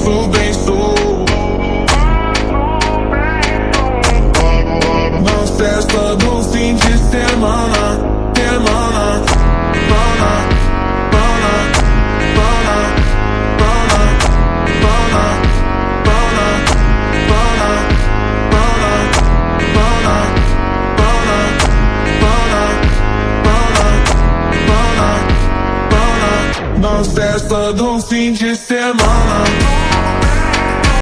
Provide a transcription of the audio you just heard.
faço bem sou. Na festa do fim de semana, semana, semana, na festa do fim de semana.